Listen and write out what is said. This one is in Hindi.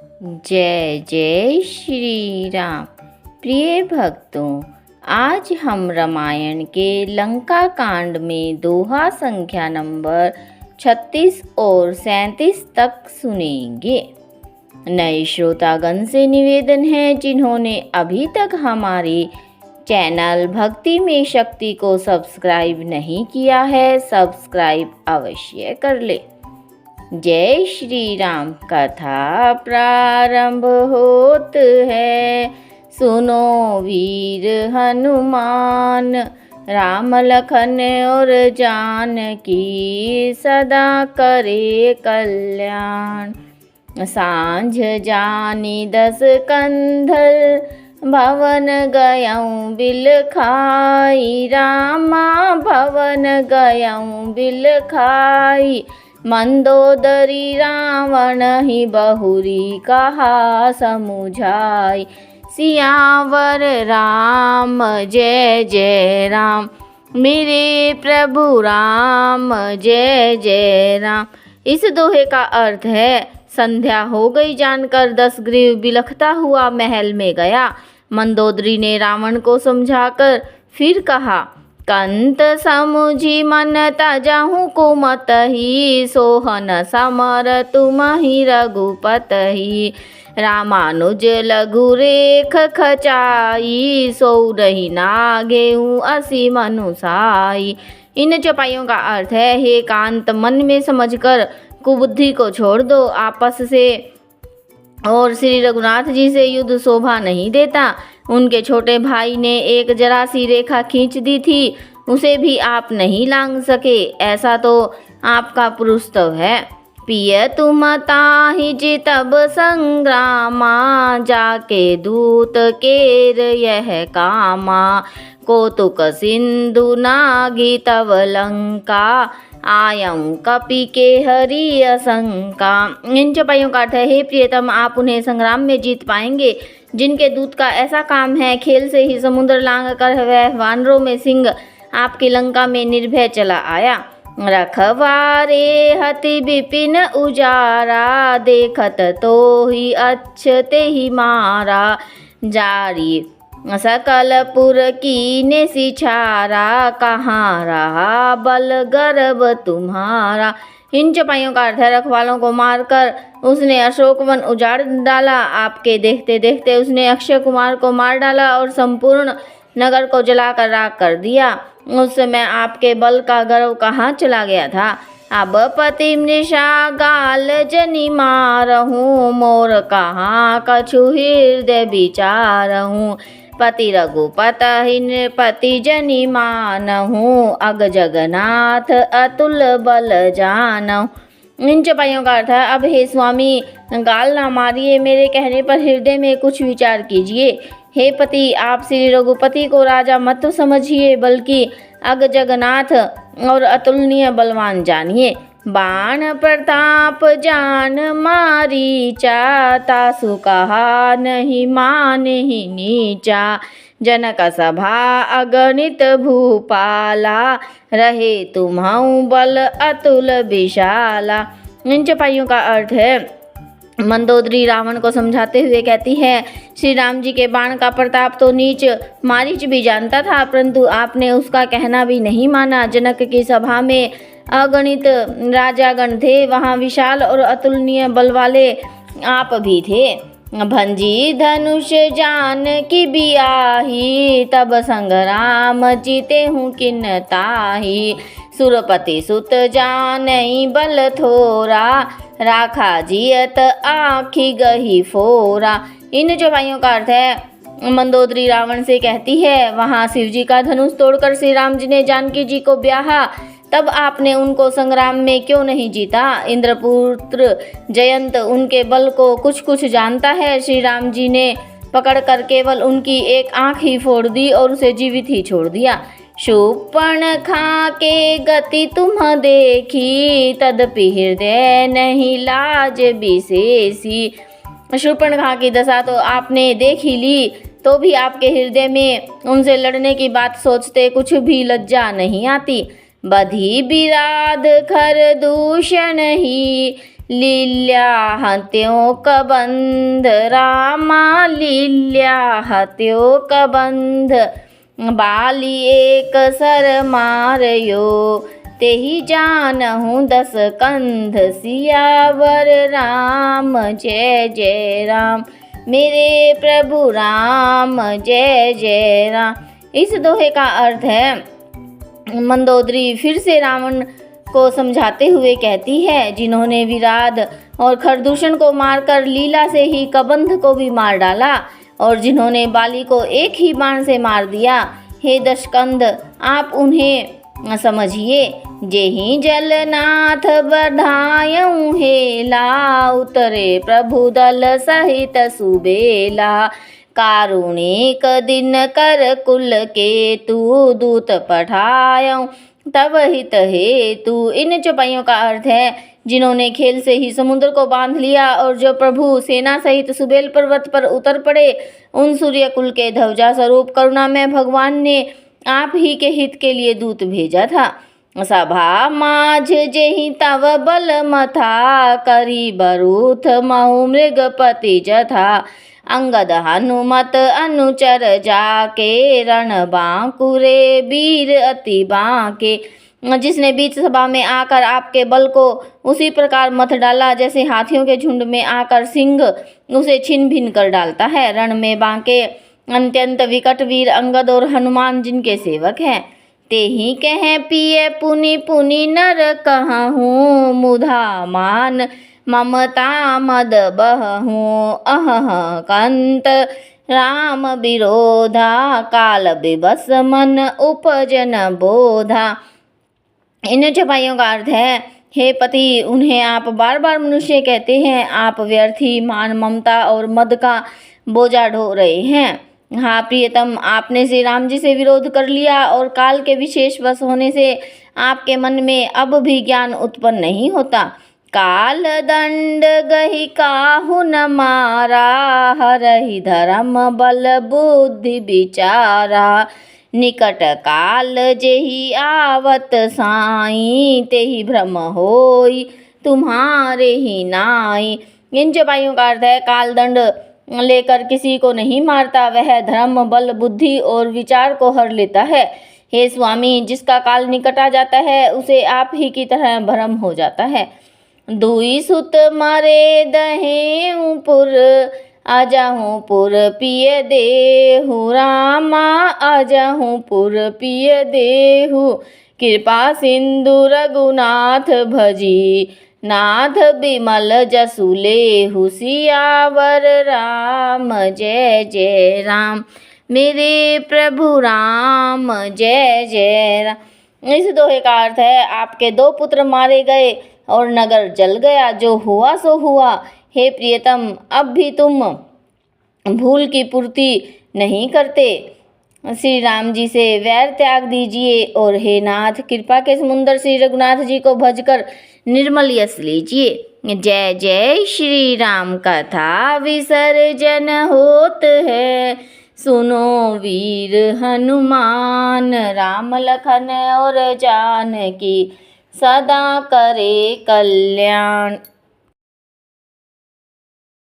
जय जय श्री राम। प्रिय भक्तों, आज हम रामायण के लंका कांड में दोहा संख्या नंबर 36 और 37 तक सुनेंगे। नए श्रोतागण से निवेदन है, जिन्होंने अभी तक हमारे चैनल भक्ति में शक्ति को सब्सक्राइब नहीं किया है, सब्सक्राइब अवश्य कर ले। जय श्री राम। कथा प्रारंभ होत है, सुनो वीर हनुमान, राम लखन और जानकी सदा करे कल्याण। सांझ जानी 10 कंधर, भवन गयऊँ बिल खाई, रामा भवन गयऊँ बिल खाई। मंदोदरी रावण ही बहुरी कहा समुझाई, सियावर राम जय जय राम, मेरे प्रभु राम जय जय राम। इस दोहे का अर्थ है, संध्या हो गई जानकर दशग्रीव बिलखता हुआ महल में गया। मंदोदरी ने रावण को समझाकर फिर कहा, कंत समुझी मन तजहु कुमतहि, सोहन समर तुमहि रघुपतहि। रामानुज लघु रेख खचाई, सो रही नागेऊ असी मनुसाई। इन चौपाइयों का अर्थ है, हे कांत, मन में समझकर कुबुद्धि को छोड़ दो। आपस से और श्री रघुनाथ जी से युद्ध शोभा नहीं देता। उनके छोटे भाई ने एक जरा सी रेखा खींच दी थी, उसे भी आप नहीं लांघ सके। ऐसा तो आपका पुरुषत्व है। पिय तुम ताहि जितब संग्रामा, जाके दूत केर यह कामा। कौतुक सिंधु नागी तव लंका, आयं कपि के हरि असंका। इन चौपाइयों का अर्थ है, हे प्रियतम, आप उन्हें संग्राम में जीत पाएंगे जिनके दूत का ऐसा काम है, खेल से ही समुद्र लांघ कर वह वानरों में सिंह आपकी लंका में निर्भय चला आया। रखवारे हति विपिन उजारा, देखत तो ही अच्छते ही मारा। जारी सकल पुर कीने सिछारा, कहाँ रहा बल गर्व तुम्हारा। इन चौपाइयों का अर्थ है, रखवालों को मारकर उसने अशोकवन उजाड़ डाला। आपके देखते देखते उसने अक्षय कुमार को मार डाला और संपूर्ण नगर को जलाकर राख कर दिया। उस समय आपके बल का गर्व कहाँ चला गया था। अब पति मृषा गाल जनि मारहूँ, मोर कहाँ कछु हृदय विचारहूँ। पति रघुपति नृपति जनि मानहूँ, अग जगन्नाथ अतुल बल जानहूँ। इन चौपाइयों का अर्थ है, अब हे स्वामी, गाल ना मारिए, मेरे कहने पर हृदय में कुछ विचार कीजिए। हे पति, आप श्री रघुपति को राजा मत समझिए, बल्कि अग जगन्नाथ और अतुलनीय बलवान जानिए। बाण प्रताप जान मारीचा, तासु कहा नहीं माने ही नीचा। जनक सभा अगणित भूपाला, रहे तुम्हु बल अतुल विशाला। इन चौपाइयों का अर्थ है, मंदोदरी रावण को समझाते हुए कहती है, श्री राम जी के बाण का प्रताप तो नीच मारीच भी जानता था, परंतु आपने उसका कहना भी नहीं माना। जनक की सभा में अगणित राजागण थे, वहाँ विशाल और अतुलनीय बल वाले आप भी थे। भंजी धनुष जान की बियाही, तब संग्राम जीते हूँ किन ताही। सुरपति सुत जानई बल थोरा, राखा जियत आखी गही फोरा। इन चौपाइयों का अर्थ है, मंदोदरी रावण से कहती है, वहाँ शिव जी का धनुष तोड़कर श्री राम जी ने जानकी जी को ब्याहा, तब आपने उनको संग्राम में क्यों नहीं जीता। इंद्रपुत्र जयंत उनके बल को कुछ कुछ जानता है। श्री राम जी ने पकड़कर केवल उनकी एक आंख ही फोड़ दी और उसे जीवित ही छोड़ दिया। शूर्पणखा के गति तुम देखी, तदपि हृदय नहीं लाज विशेषी। शूर्पणखा की दशा तो आपने देख ही ली, तो भी आपके हृदय में उनसे लड़ने की बात सोचते कुछ भी लज्जा नहीं आती। बधी विराध खर दूषण ही, लील्या हत्यों का बंध, रामा लील्या हत्यों का बंध। बाली एक सर मारयो, तेहि जानहु दस कंध। सियावर राम जय जय राम, मेरे प्रभु राम जय जय राम। इस दोहे का अर्थ है, मंदोदरी फिर से रावण को समझाते हुए कहती है, जिन्होंने विराट और खरदूषण को मारकर लीला से ही कबंध को भी मार डाला, और जिन्होंने बाली को एक ही बाण से मार दिया। हे दशकंद, आप उन्हें समझिए। जेहि जलनाथ बधायऊँ हेला, उतरे प्रभु दल सहित सुबेला। कारुणिक दिन कर कुल के तू, दूत पठायऊँ तब हित हेतु। इन चौपाइयों का अर्थ है, जिन्होंने खेल से ही समुद्र को बांध लिया और जो प्रभु सेना सहित सुबेल पर्वत पर उतर पड़े, उन सूर्य कुल के ध्वजा स्वरूप करुणामय भगवान ने आप ही के हित के लिए दूत भेजा था। सभा माझ जेहि तव बल मथा, करी बरूथ महु मृगपति जथा। अंगद हनुमत अनुचर जाके, रण बांकुरे वीर अति बांके। जिसने बीच सभा में आकर आपके बल को उसी प्रकार मथ डाला जैसे हाथियों के झुंड में आकर सिंह उसे छिन भिन कर डालता है। रण में बांके अत्यंत विकट वीर अंगद और हनुमान जिनके सेवक हैं। तेहि कह पिए पुनि पुनि नर कहूँ, मुधा मान ममता मद बहूँ। अहह कंत राम विरोधा, काल विवश मन उपजन बोधा। इन चौपाइयों का अर्थ है, हे पति, उन्हें आप बार बार मनुष्य कहते हैं। आप व्यर्थी मान ममता और मद का बोझा ढो रहे हैं। हाँ प्रियतम, आपने श्री राम जी से विरोध कर लिया और काल के विशेष वश होने से आपके मन में अब भी ज्ञान उत्पन्न नहीं होता। काल दंड गहि काहू न मारा, हरहि धर्म बल बुद्धि विचारा। निकट काल जेहि आवत साई, तेहि भ्रम होई तुम्हारे ही नाई। इन चौपाइयों का अर्थ है, काल दंड लेकर किसी को नहीं मारता, वह धर्म बल बुद्धि और विचार को हर लेता है। हे स्वामी, जिसका काल निकट आ जाता है उसे आप ही की तरह भ्रम हो जाता है। दुई सुत मारे दहेऊ पुर, आजाहूँ पुर पिय देहु। रामा आजाहूँ पुर पिय देहु, कृपा सिंधु रघुनाथ भजी। नाथ बिमल जसु लेहु, सियावर राम जय जय राम, मेरे प्रभु राम जय जय राम। इस दोहे का अर्थ है, आपके दो पुत्र मारे गए और नगर जल गया, जो हुआ सो हुआ। हे प्रियतम, अब भी तुम भूल की पूर्ति नहीं करते। श्री राम जी से वैर त्याग दीजिए और हे नाथ, कृपा के समुद्र श्री रघुनाथ जी को भजकर निर्मल यश लीजिए। जय जय श्री राम, कथा विसर्जन होत है, सुनो वीर हनुमान। राम लखन और जानकी सदा करे कल्याण।